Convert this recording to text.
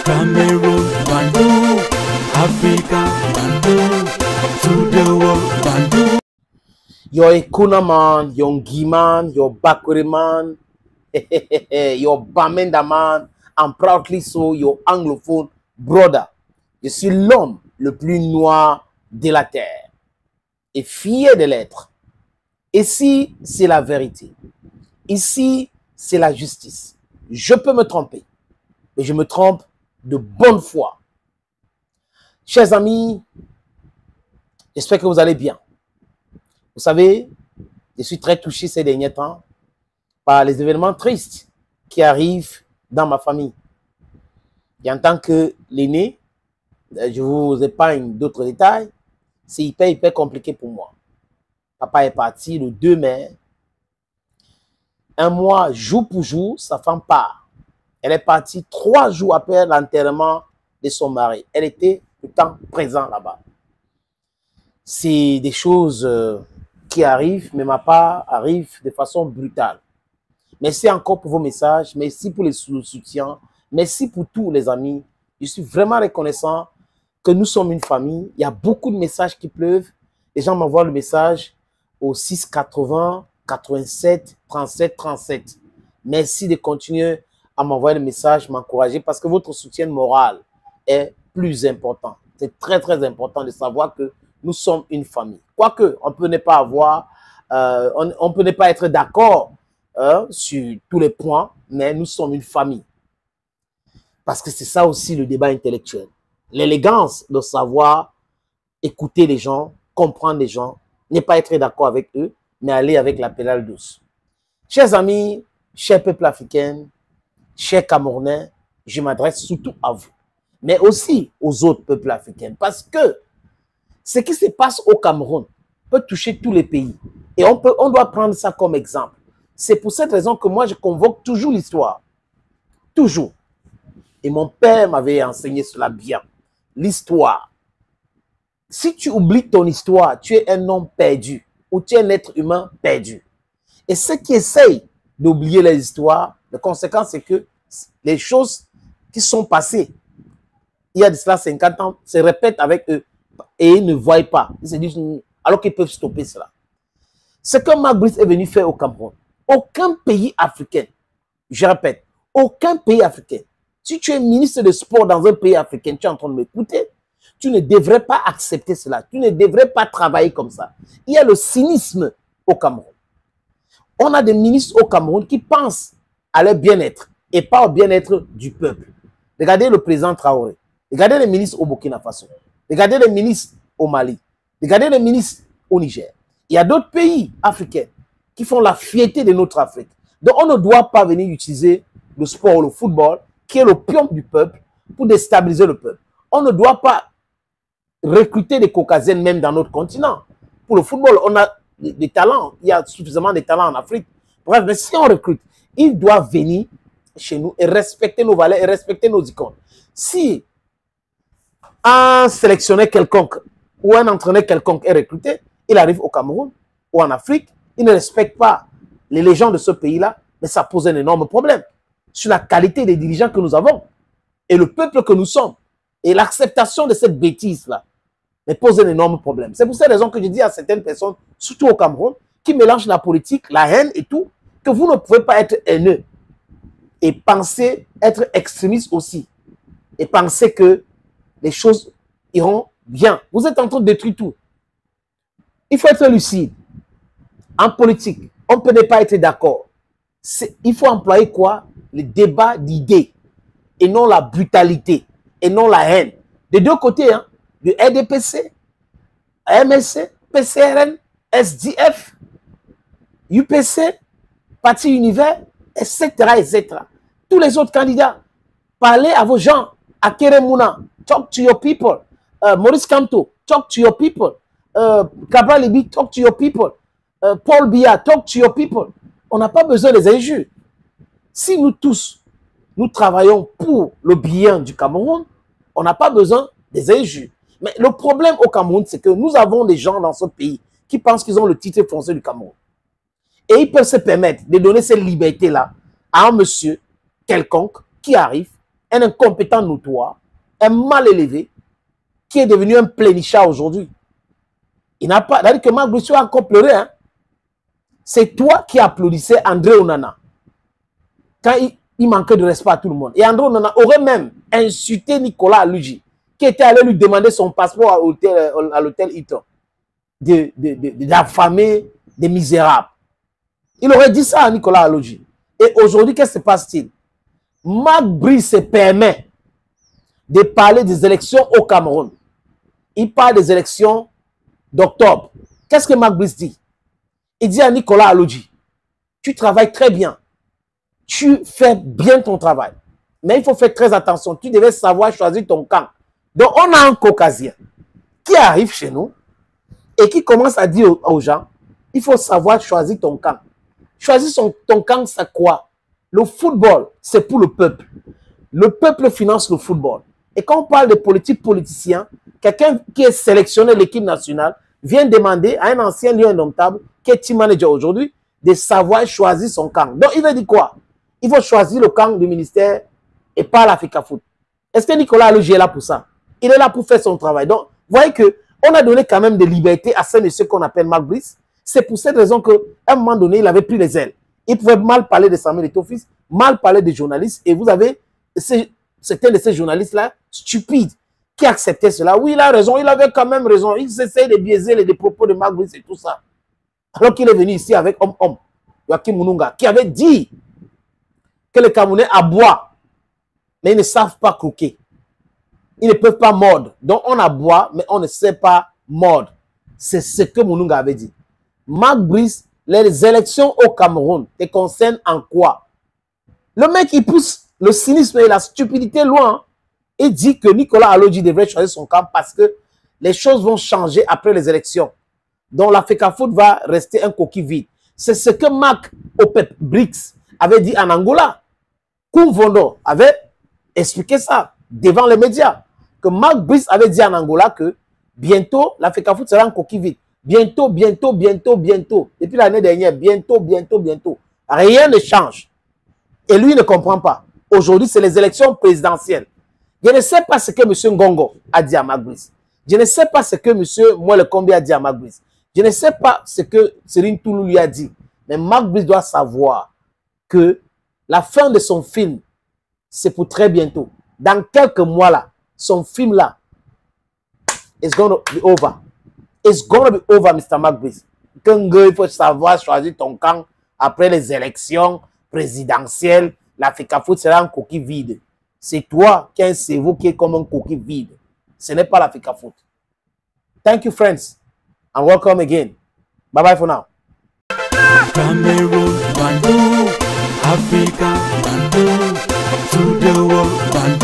Cameroon, Bandung, Africa, Bandung, to the world, Bandung. You're a Kuna man, you're Ngi man, you're Bakwere man, you're Bamenda man, and proudly so, you're anglophone brother. Je suis l'homme le plus noir de la terre et fier de l'être. Ici, c'est la vérité. Ici, c'est la justice. Je peux me tromper, mais je me trompe de bonne foi. Chers amis, j'espère que vous allez bien. Vous savez, je suis très touché ces derniers temps par les événements tristes qui arrivent dans ma famille. Et en tant que l'aîné, je vous épargne d'autres détails, c'est hyper compliqué pour moi. Papa est parti le 2 mai. Un mois, jour pour jour, sa femme part. Elle est partie 3 jours après l'enterrement de son mari. Elle était tout le temps présente là-bas. C'est des choses qui arrivent, mais ma part arrive de façon brutale. Merci encore pour vos messages. Merci pour le soutien. Merci pour tous les amis. Je suis vraiment reconnaissant que nous sommes une famille. Il y a beaucoup de messages qui pleuvent. Les gens m'envoient le message au 680 87 37 37. Merci de continuer à m'envoyer le message, m'encourager, parce que votre soutien moral est plus important. C'est très important de savoir que nous sommes une famille. Quoique, on peut ne pas avoir, on peut ne pas être d'accord sur tous les points, mais nous sommes une famille. Parce que c'est ça aussi le débat intellectuel. L'élégance de savoir écouter les gens, comprendre les gens, ne pas être d'accord avec eux, mais aller avec la pédale douce. Chers amis, chers peuples africains, chers Camerounais, je m'adresse surtout à vous, mais aussi aux autres peuples africains, parce que ce qui se passe au Cameroun peut toucher tous les pays. Et on doit prendre ça comme exemple. C'est pour cette raison que moi, je convoque toujours l'histoire. Toujours. Et mon père m'avait enseigné cela bien. L'histoire. Si tu oublies ton histoire, tu es un homme perdu ou tu es un être humain perdu. Et ceux qui essayent d'oublier les histoires, la conséquence, c'est que les choses qui sont passées il y a de cela 50 ans se répètent avec eux et ils ne voient pas. Ils se disent, alors qu'ils peuvent stopper cela. Ce que Mark Brice est venu faire au Cameroun, aucun pays africain, je répète, aucun pays africain, si tu es ministre de sport dans un pays africain, tu es en train de m'écouter, tu ne devrais pas accepter cela. Tu ne devrais pas travailler comme ça. Il y a le cynisme au Cameroun. On a des ministres au Cameroun qui pensent à leur bien-être et pas au bien-être du peuple. Regardez le président Traoré. Regardez les ministres au Burkina Faso. Regardez les ministres au Mali. Regardez les ministres au Niger. Il y a d'autres pays africains qui font la fierté de notre Afrique. Donc on ne doit pas venir utiliser le sport, le football, qui est l'opium du peuple, pour déstabiliser le peuple. On ne doit pas recruter des Caucasiens même dans notre continent. Pour le football, on a des talents. Il y a suffisamment de talents en Afrique. Bref, mais si on recrute, ils doivent venir chez nous et respecter nos valeurs et respecter nos icônes. Si un sélectionneur quelconque ou un entraîneur quelconque est recruté, il arrive au Cameroun ou en Afrique, il ne respecte pas les légendes de ce pays-là, mais ça pose un énorme problème sur la qualité des dirigeants que nous avons et le peuple que nous sommes. Et l'acceptation de cette bêtise-là me pose un énorme problème. C'est pour cette raison que je dis à certaines personnes, surtout au Cameroun, qui mélangent la politique, la haine et tout, que vous ne pouvez pas être haineux et penser être extrémiste aussi. Et penser que les choses iront bien. Vous êtes en train de détruire tout. Il faut être lucide. En politique, on ne peut ne pas être d'accord. Il faut employer quoi? Le débat d'idées et non la brutalité et non la haine. Des deux côtés, hein, du RDPC, MSC, PCRN, SDF, UPC, Parti Univers, etc., etc. Tous les autres candidats, parlez à vos gens. Akere Mouna, talk to your people. Maurice Kamto, talk to your people. Cabral Libi, talk to your people. Paul Biya, talk to your people. On n'a pas besoin des injures. Si nous tous, nous travaillons pour le bien du Cameroun, on n'a pas besoin des injures. Mais le problème au Cameroun, c'est que nous avons des gens dans ce pays qui pensent qu'ils ont le titre foncier du Cameroun. Et ils peuvent se permettre de donner cette liberté-là à un monsieur quelconque qui arrive un incompétent notoire, un mal élevé, qui est devenu un plénichard aujourd'hui. Il n'a pas... C'est-à-dire que Marc Brice a encore pleuré. Hein? C'est toi qui applaudissais André Onana. Quand il manquait de respect à tout le monde. Et André Onana aurait même insulté Nicolas Aluji, qui était allé lui demander son passeport à l'hôtel Hilton. D'affamer des misérables. Il aurait dit ça à Nicolas Aluji. Et aujourd'hui, qu'est-ce qui se passe-t-il? Marc Brice se permet de parler des élections au Cameroun. Il parle des élections d'octobre. Qu'est-ce que Marc Brice dit? Il dit à Nicolas Aluji, tu travailles très bien. Tu fais bien ton travail. Mais il faut faire très attention. Tu devais savoir choisir ton camp. Donc, on a un caucasien qui arrive chez nous et qui commence à dire aux gens, il faut savoir choisir ton camp. Choisir ton camp, c'est quoi? Le football, c'est pour le peuple. Le peuple finance le football. Et quand on parle de politique politicien, quelqu'un qui est sélectionné l'équipe nationale vient demander à un ancien lion indomptable, qui est team manager aujourd'hui, de savoir choisir son camp. Donc, il veut dire quoi? Il faut choisir le camp du ministère et pas l'Africa Foot. Est-ce que Nicolas Aluji est là pour ça? Il est là pour faire son travail. Donc, vous voyez qu'on a donné quand même des libertés à ce monsieur qu'on appelle Marc Brice. C'est pour cette raison qu'à un moment donné, il avait pris les ailes. Il pouvait mal parler de Samuel Eto'o-Fils, mal parler des journalistes. Et vous avez certains de ces journalistes-là, stupides, qui acceptaient cela. Oui, il a raison, il avait quand même raison. Il essaie de biaiser les propos de Marc Brice et tout ça. Alors qu'il est venu ici avec Joachim Mununga, qui avait dit que les Camerounais aboient, mais ils ne savent pas croquer. Ils ne peuvent pas mordre. Donc on aboie, mais on ne sait pas mordre. C'est ce que Mununga avait dit. Marc Brice, les élections au Cameroun te concernent en quoi? Le mec, il pousse le cynisme et la stupidité loin. Il dit que Nicolas Aluji devrait choisir son camp parce que les choses vont changer après les élections. Donc l'Africa Foot va rester un coquille vide. C'est ce que Marc Brice avait dit en Angola. Koumvondo avait expliqué ça devant les médias. Que Marc Brice avait dit en Angola que bientôt l'Africa Foot sera un coquille vide. Bientôt, bientôt, bientôt, bientôt. Depuis l'année dernière, bientôt, bientôt, bientôt. Rien ne change. Et lui ne comprend pas. Aujourd'hui, c'est les élections présidentielles. Je ne sais pas ce que M. Ngongo a dit à Marc Brice. Je ne sais pas ce que M. Moelle-Kombi a dit à Marc Brice. Je ne sais pas ce que Serine Toulou lui a dit. Mais Marc Brice doit savoir que la fin de son film, c'est pour très bientôt. Dans quelques mois là, son film là, it's going to be over. It's going to be over, Mr. Marc Brice. Il faut savoir choisir ton camp après les élections présidentielles. L'Africa Foot sera un coquille vide. C'est toi qui as un cerveau qui est comme un coquille vide. Ce n'est pas l'Africa Foot. Thank you, friends. And welcome again. Bye-bye for now. Cameroon, Bandung, Africa, Bandung, to the world, Bandung.